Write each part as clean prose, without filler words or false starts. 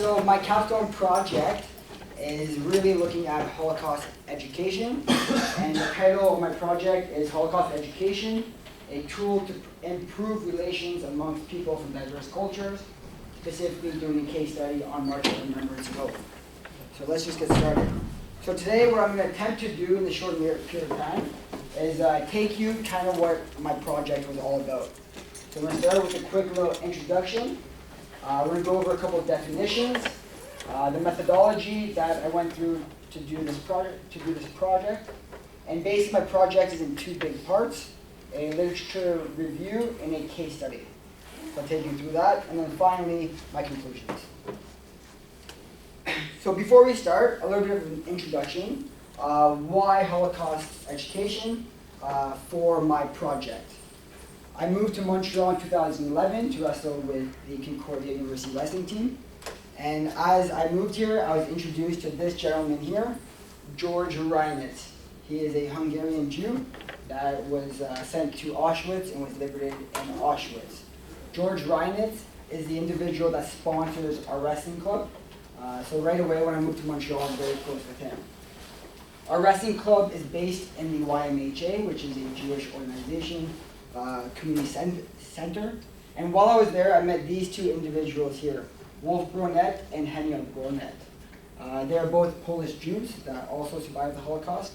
So my capstone project is really looking at Holocaust education, and the title of my project is Holocaust Education, a tool to improve relations amongst people from diverse cultures, specifically doing a case study on March of Remembrance and Hope. So let's just get started. So today what I'm going to attempt to do in the short period of time is take you kind of what my project was all about. So I'm going to start with a quick little introduction. We're going to go over a couple of definitions, the methodology that I went through to do this project, and basically my project is in two big parts: a literature review and a case study. So I'll take you through that, and then finally my conclusions. So before we start, a little bit of an introduction. Why Holocaust education for my project? I moved to Montreal in 2011 to wrestle with the Concordia University wrestling team. And as I moved here, I was introduced to this gentleman here, George Reinitz. He is a Hungarian Jew that was sent to Auschwitz and was liberated in Auschwitz. George Reinitz is the individual that sponsors our wrestling club. So right away when I moved to Montreal, I'm very close with him. Our wrestling club is based in the YMHA, which is a Jewish organization, community center. And while I was there, I met these two individuals here, Wolf Brunet and Henia Brunet. They are both Polish Jews that also survived the Holocaust.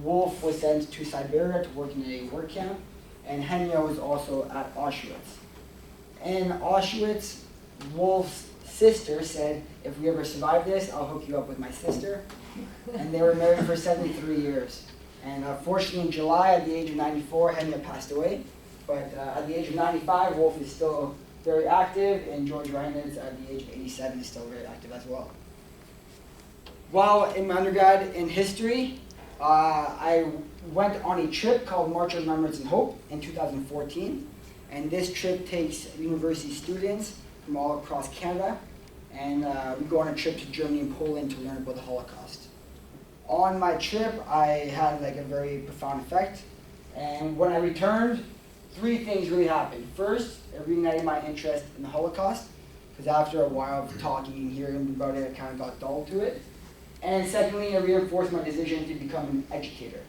Wolf was sent to Siberia to work in a work camp, and Henia was also at Auschwitz. In Auschwitz, Wolf's sister said, "If we ever survive this, I'll hook you up with my sister." And they were married for 73 years. And unfortunately, in July, at the age of 94, Henia passed away. But at the age of 95, Wolf is still very active, and George Reinitz, at the age of 87, is still very active as well. While in my undergrad in history, I went on a trip called March of Remembrance and Hope in 2014. And this trip takes university students from all across Canada, and we go on a trip to Germany and Poland to learn about the Holocaust. On my trip, I had a very profound effect, and when I returned, three things really happened. First, it reignited my interest in the Holocaust, because after a while of talking and hearing about it, I kind of got dull to it. And secondly, it reinforced my decision to become an educator.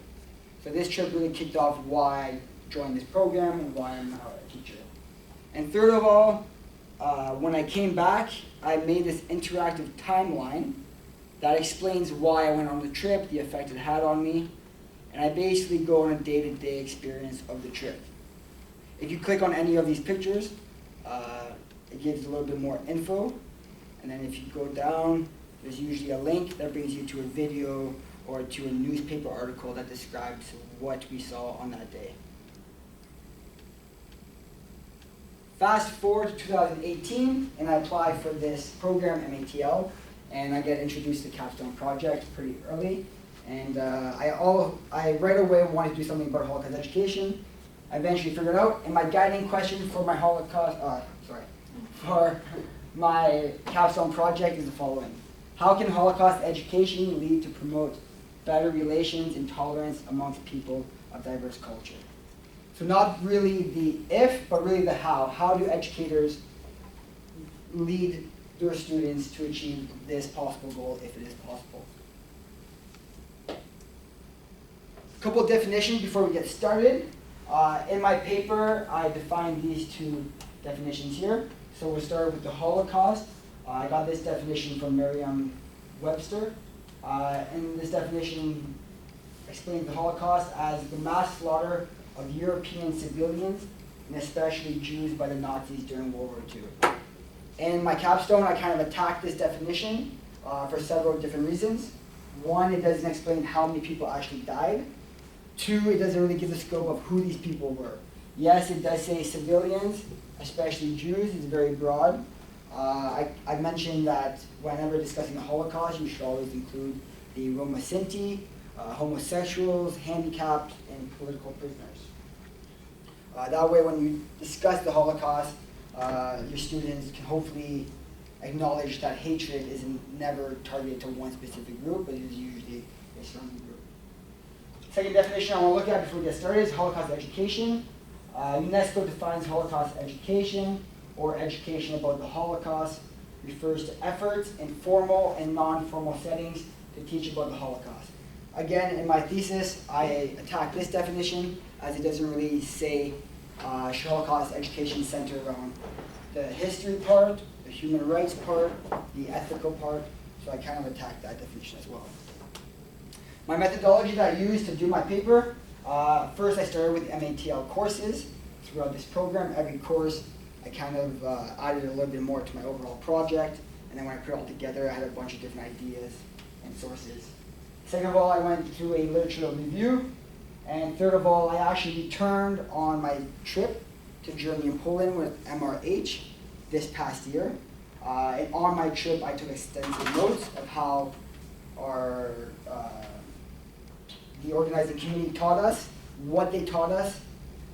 So this trip really kicked off why I joined this program and why I'm now a teacher. And third of all, when I came back, I made this interactive timeline that explains why I went on the trip, the effect it had on me, and I basically go on a day-to-day experience of the trip. If you click on any of these pictures, it gives a little bit more info, and then if you go down, there's usually a link that brings you to a video or to a newspaper article that describes what we saw on that day. Fast forward to 2018, and I apply for this program, MATL, and I get introduced to the Capstone Project pretty early. And I right away wanted to do something about Holocaust education. I eventually figured out, and my guiding question for my for my Capstone Project is the following: how can Holocaust education lead to promote better relations and tolerance amongst people of diverse culture? So not really the if, but really the how. How do educators lead their students to achieve this possible goal, if it is possible? A couple of definitions before we get started. In my paper, I defined these two definitions here. So we'll start with the Holocaust. I got this definition from Merriam-Webster. And this definition explains the Holocaust as the mass slaughter of European civilians, and especially Jews, by the Nazis during World War II. In my capstone, I kind of attacked this definition for several different reasons. One, it doesn't explain how many people actually died. Two, it doesn't really give the scope of who these people were. Yes, it does say civilians, especially Jews. It's very broad. I mentioned that whenever discussing the Holocaust, you should always include the Roma Sinti, homosexuals, handicapped, and political prisoners. That way, when you discuss the Holocaust, your students can hopefully acknowledge that hatred isn't never targeted to one specific group, but it is usually a surrounding group. Second definition I want to look at before we get started is Holocaust education. UNESCO defines Holocaust education, or education about the Holocaust, refers to efforts in formal and non-formal settings to teach about the Holocaust. Again, in my thesis, I attack this definition as it doesn't really say should Holocaust education center around the history part, the human rights part, the ethical part, so I kind of attack that definition as well. My methodology that I used to do my paper, first I started with MATL courses throughout this program. Every course I kind of added a little bit more to my overall project, and then when I put it all together I had a bunch of different ideas and sources. Second of all, I went through a literature review, and third of all, I actually returned on my trip to Germany and Poland with MRH this past year. And on my trip I took extensive notes of how the organizing community taught us, what they taught us,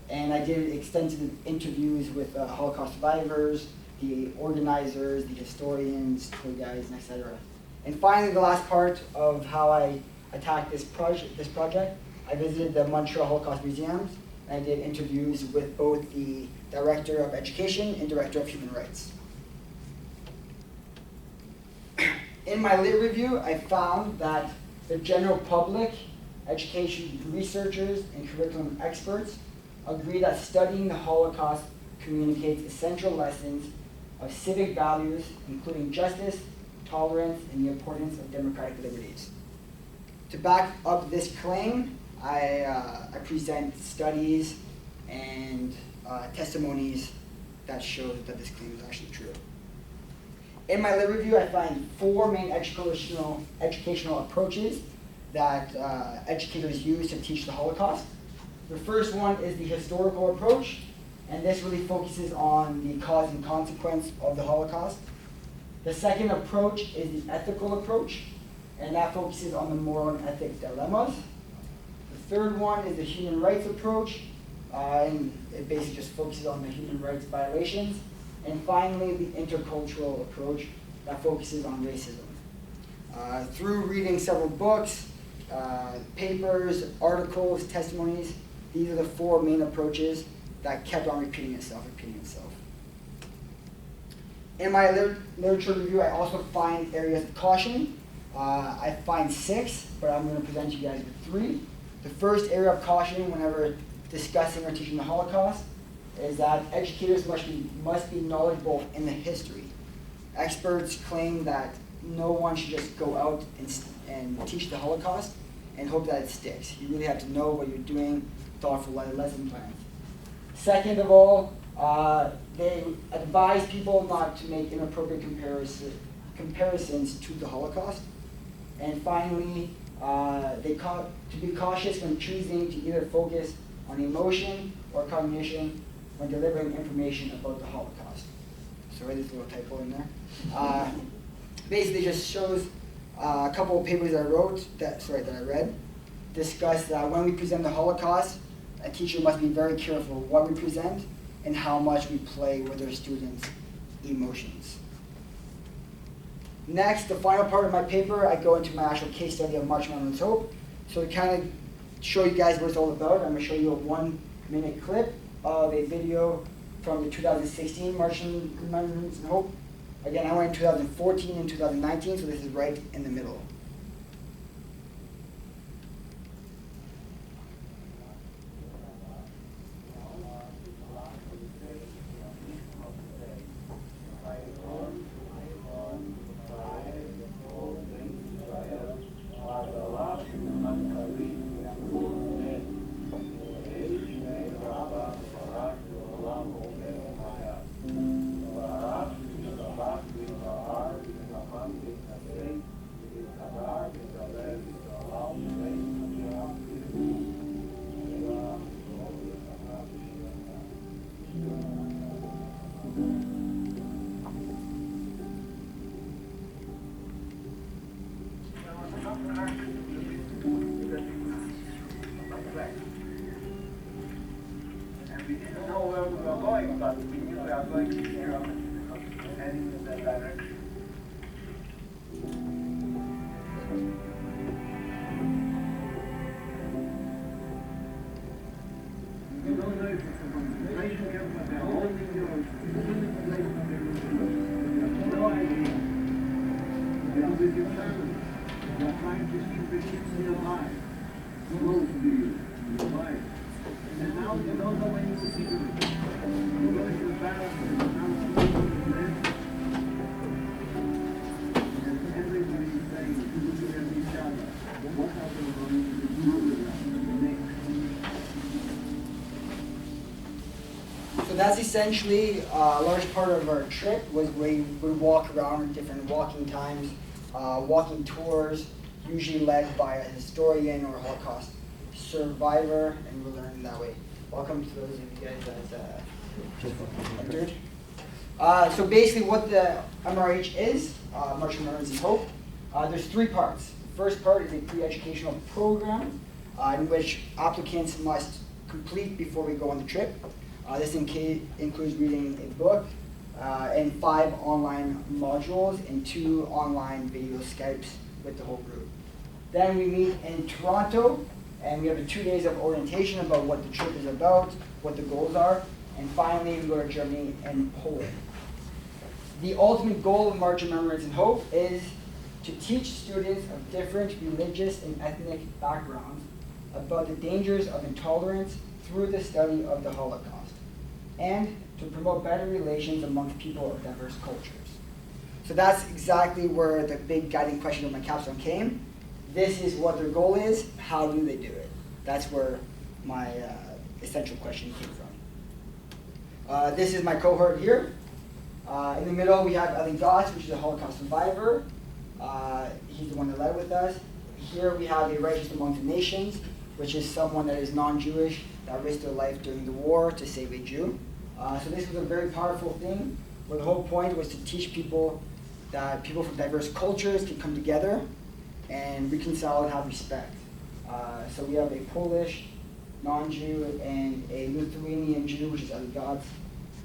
and I did extensive interviews with Holocaust survivors, the organizers, the historians, tour guides, etc. And finally, the last part of how I attacked this project, I visited the Montreal Holocaust Museums, and I did interviews with both the Director of Education and Director of Human Rights. In my lit review, I found that the general public, education researchers, and curriculum experts agree that studying the Holocaust communicates essential lessons of civic values, including justice, tolerance, and the importance of democratic liberties. To back up this claim, I present studies and testimonies that show that this claim is actually true. In my lit review, I find 4 main educational approaches that educators use to teach the Holocaust. The first one is the historical approach, and this really focuses on the cause and consequence of the Holocaust. The second approach is the ethical approach, and that focuses on the moral and ethic dilemmas. The third one is the human rights approach, and it basically just focuses on the human rights violations. And finally, the intercultural approach that focuses on racism. Through reading several books, papers, articles, testimonies, these are the 4 main approaches that kept on repeating itself. In my literature review, I also find areas of caution. I find 6, but I'm going to present you guys with 3. The first area of caution whenever discussing or teaching the Holocaust is that educators must be knowledgeable in the history. Experts claim that no one should just go out and teach the Holocaust and hope that it sticks. You really have to know what you're doing, thoughtful lesson plans. Second of all, they advise people not to make inappropriate comparisons to the Holocaust. And finally, to be cautious when choosing to either focus on emotion or cognition when delivering information about the Holocaust. Sorry, there's a little typo in there. Basically just shows a couple of papers that I read, discuss that when we present the Holocaust, a teacher must be very careful what we present and how much we play with our students' emotions. Next, the final part of my paper, I go into my actual case study of March Remembrance Hope. So to kind of show you guys what it's all about, I'm going to show you a 1-minute clip of a video from the 2016 March Remembrance and Hope. Again, I went in 2014 and 2019, so this is right in the middle. We didn't know where we were going, but we knew we were going to Europe and heading in that direction. You don't know if it's a concentration camp, but they're holding you. No idea. your family. You're trying to keep it still alive. Close to you, your life. And now you don't know when you will see it. You're going to battle for the mountain you live. And everybody is saying, looking at each other, what are they going to do with us next? So that's essentially a large part of our trip was we would walk around different walking times, walking tours, usually led by a historian or a Holocaust survivor, and we're learning that way. Welcome to those of you guys that just entered. So basically what the MRH is, March of Remembrance and Hope, there's 3 parts. The first part is a pre-educational program in which applicants must complete before we go on the trip. This includes reading a book and 5 online modules and 2 online video Skypes with the whole group. Then we meet in Toronto, and we have 2 days of orientation about what the trip is about, what the goals are, and finally we go to Germany and Poland. The ultimate goal of March of Remembrance and Hope is to teach students of different religious and ethnic backgrounds about the dangers of intolerance through the study of the Holocaust, and to promote better relations among people of diverse cultures. So that's exactly where the big guiding question of my capstone came. This is what their goal is. How do they do it? That's where my essential question came from. This is my cohort here. In the middle we have Eli Goss, which is a Holocaust survivor. He's the one that led with us. Here we have a righteous among the nations, which is someone that is non-Jewish that risked their life during the war to save a Jew. So this was a very powerful thing, where the whole point was to teach people that people from diverse cultures can come together and reconcile and have respect. So we have a Polish non-Jew and a Lithuanian Jew, which is Eli Goss,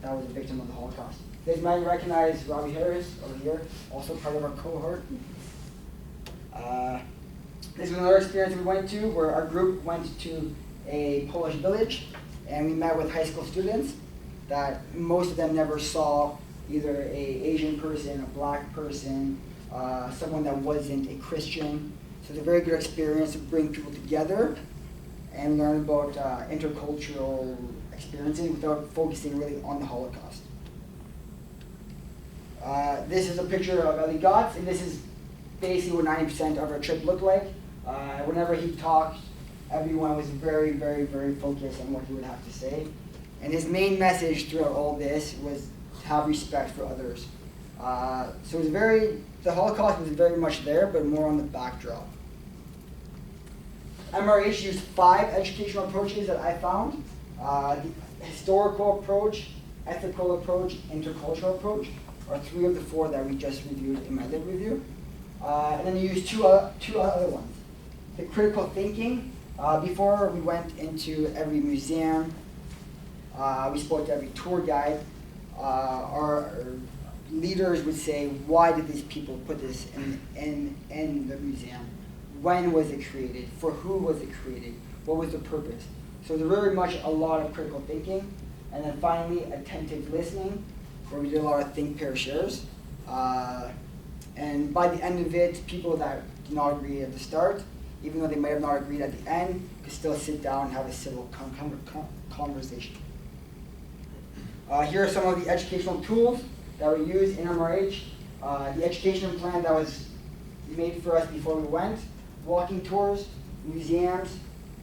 that was a victim of the Holocaust. You guys might recognize Robbie Harris over here, also part of our cohort. This was another experience we went to, where our group went to a Polish village, and we met with high school students that most of them never saw either an Asian person, a black person, someone that wasn't a Christian. So it's a very good experience to bring people together and learn about intercultural experiences without focusing really on the Holocaust. This is a picture of Eli Goss, and this is basically what 90% of our trip looked like. Whenever he talked, everyone was very, very, very focused on what he would have to say. And his main message throughout all this was to have respect for others. So it was the Holocaust was very much there, but more on the backdrop. MRH used 5 educational approaches that I found. The historical approach, ethical approach, intercultural approach are 3 of the 4 that we just reviewed in my lit review. And then you used two other ones. The critical thinking, before we went into every museum, we spoke to every tour guide. Our leaders would say, why did these people put this in the museum? When was it created? For who was it created? What was the purpose? So there's very much a lot of critical thinking. And then finally, attentive listening, where we did a lot of think, pair, shares. And by the end of it, people that did not agree at the start, even though they might have not agreed at the end, could still sit down and have a civil conversation. Here are some of the educational tools that we use in MRH. The education plan that was made for us before we went, walking tours, museums,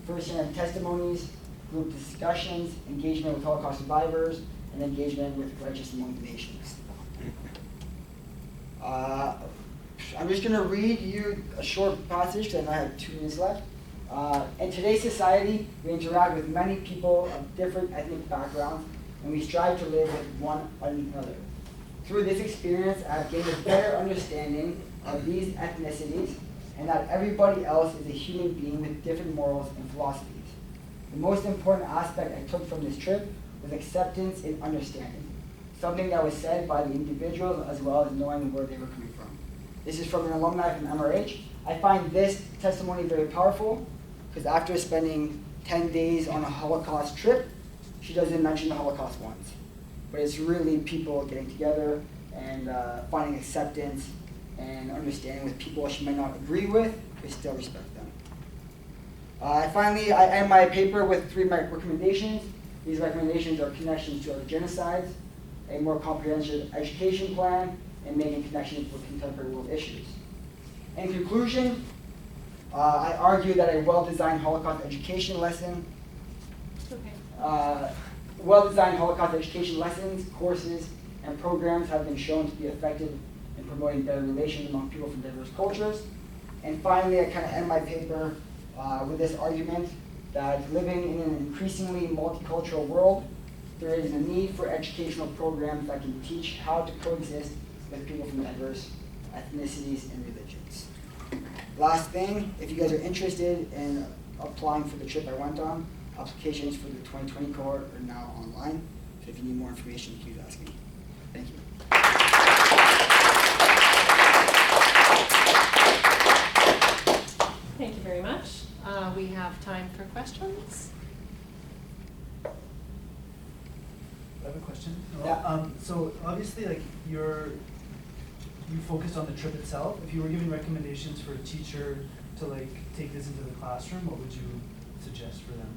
first-hand testimonies, group discussions, engagement with Holocaust survivors, and engagement with righteous among the nations. I'm just going to read you a short passage because I have 2 minutes left. In today's society, we interact with many people of different ethnic backgrounds, and we strive to live with one another. Through this experience, I have gained a better understanding of these ethnicities and that everybody else is a human being with different morals and philosophies. The most important aspect I took from this trip was acceptance and understanding, something that was said by the individuals as well as knowing where they were coming from. This is from an alumni from MRH. I find this testimony very powerful because after spending 10 days on a Holocaust trip, she doesn't mention the Holocaust once. But it's really people getting together and finding acceptance and understanding with people she might not agree with, but still respect them. Finally, I end my paper with 3 recommendations. These recommendations are connections to other genocides, a more comprehensive education plan, and making connections with contemporary world issues. In conclusion, I argue that a well-designed Holocaust education lesson, well-designed Holocaust education lessons, courses, and programs have been shown to be effective in promoting better relations among people from diverse cultures. And finally, I kind of end my paper with this argument that living in an increasingly multicultural world, there is a need for educational programs that can teach how to coexist with people from diverse ethnicities and religions. Last thing, if you guys are interested in applying for the trip I went on, applications for the 2020 cohort are now online. So if you need more information, please ask me. Thank you. Thank you very much. We have time for questions. I have a question. Yeah. So obviously, like you focused on the trip itself. If you were giving recommendations for a teacher to like take this into the classroom, what would you suggest for them?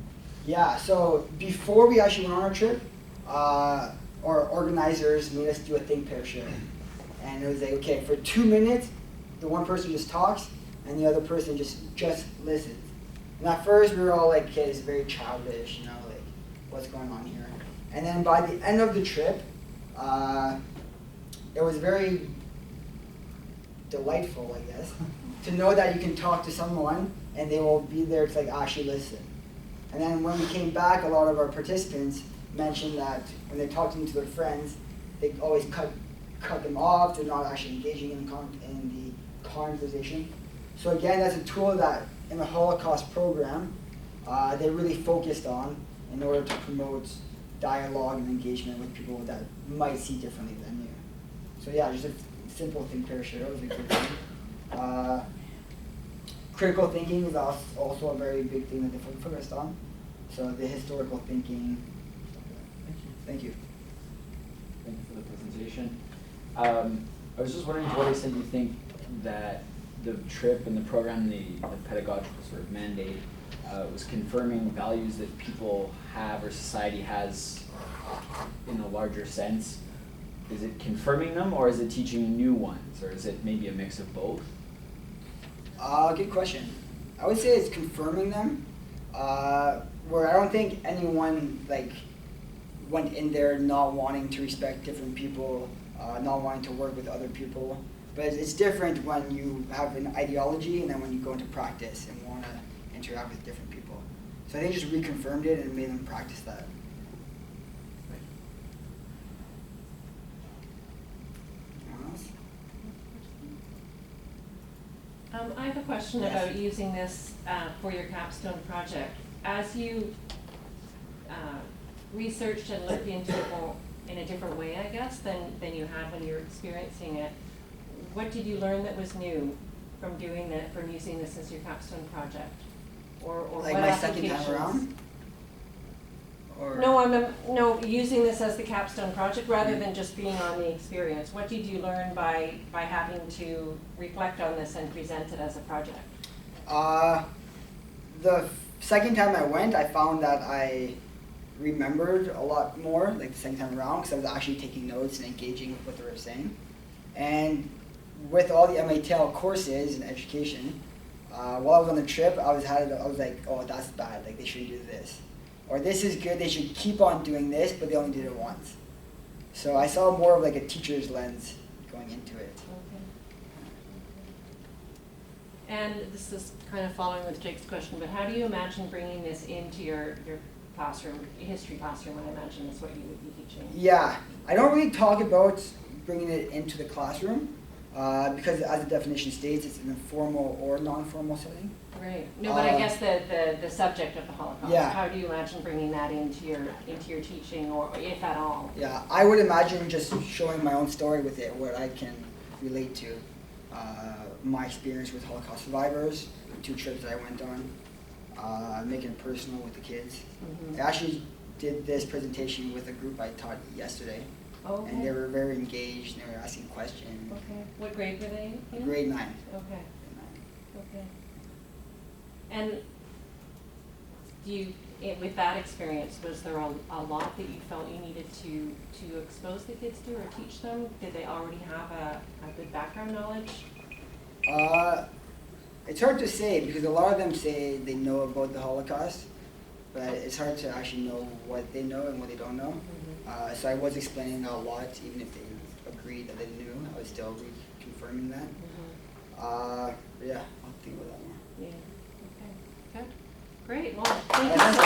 Yeah, so before we actually went on our trip, our organizers made us do a think, pair, share. And it was like, okay, for 2 minutes, the one person just talks, and the other person just listens. And at first, we were all like, okay, it's very childish, you know, like, what's going on here? And then by the end of the trip, it was very delightful, I guess, to know that you can talk to someone, and they will be there to like actually listen. And then when we came back, a lot of our participants mentioned that when they're talking to their friends, they always cut them off. They're not actually engaging in the conversation. So again, that's a tool that in the Holocaust program, they really focused on in order to promote dialogue and engagement with people that might see differently than you. So yeah, just a simple think, pair, share was a good thing. Critical thinking is also a very big thing that they focused on. So the historical thinking. Thank you. Thank you for the presentation. I was just wondering to what extent you think that the trip and the program, the pedagogical sort of mandate, was confirming values that people have or society has in a larger sense. Is it confirming them, or is it teaching new ones, or is it maybe a mix of both? Good question. I would say it's confirming them, where I don't think anyone like went in there not wanting to respect different people, not wanting to work with other people. But it's different when you have an ideology and then when you go into practice and want to interact with different people. So I think it just reconfirmed it and made them practice that. Anyone else? I have a question Yes. about using this for your capstone project. As you researched and looked into it in a different way, I guess, than you had when you were experiencing it, what did you learn that was new from doing that, from using this as your capstone project? Or Like what my applications? second time around? Or No, using this as the capstone project rather than just being on the experience. What did you learn by having to reflect on this and present it as a project? The second time I went, I found that I remembered a lot more, like the second time around, because I was actually taking notes and engaging with what they were saying. And with all the MATL courses in education, while I was on the trip, I was like, oh, that's bad, like they shouldn't do this. Or this is good, they should keep on doing this, but they only did it once. So I saw more of like a teacher's lens going into it. Okay. And this is kind of following with Jake's question, but how do you imagine bringing this into your classroom, history classroom? I imagine that's what you would be teaching. Yeah, I don't really talk about bringing it into the classroom because as the definition states, it's an informal or non-formal setting. Right. No, but I guess the subject of the Holocaust. Yeah. How do you imagine bringing that into your teaching, or if at all? Yeah, I would imagine just showing my own story with it, what I can relate to. My experience with Holocaust survivors, the 2 trips that I went on, making it personal with the kids. Mm-hmm. I actually did this presentation with a group I taught yesterday, Okay. And they were very engaged, and they were asking questions. Okay. What grade were they in? Grade 9. Okay. Okay. And do you, with that experience, was there a lot that you felt you needed to expose the kids to or teach them? Did they already have a good background knowledge? It's hard to say because a lot of them say they know about the Holocaust, but it's hard to actually know what they know and what they don't know. Mm-hmm. So I was explaining a lot, even if they agreed that they knew, I was still reconfirming that. Mm-hmm. But yeah, I'll think about that more. Yeah. Okay. Good. Great. Well, thank you so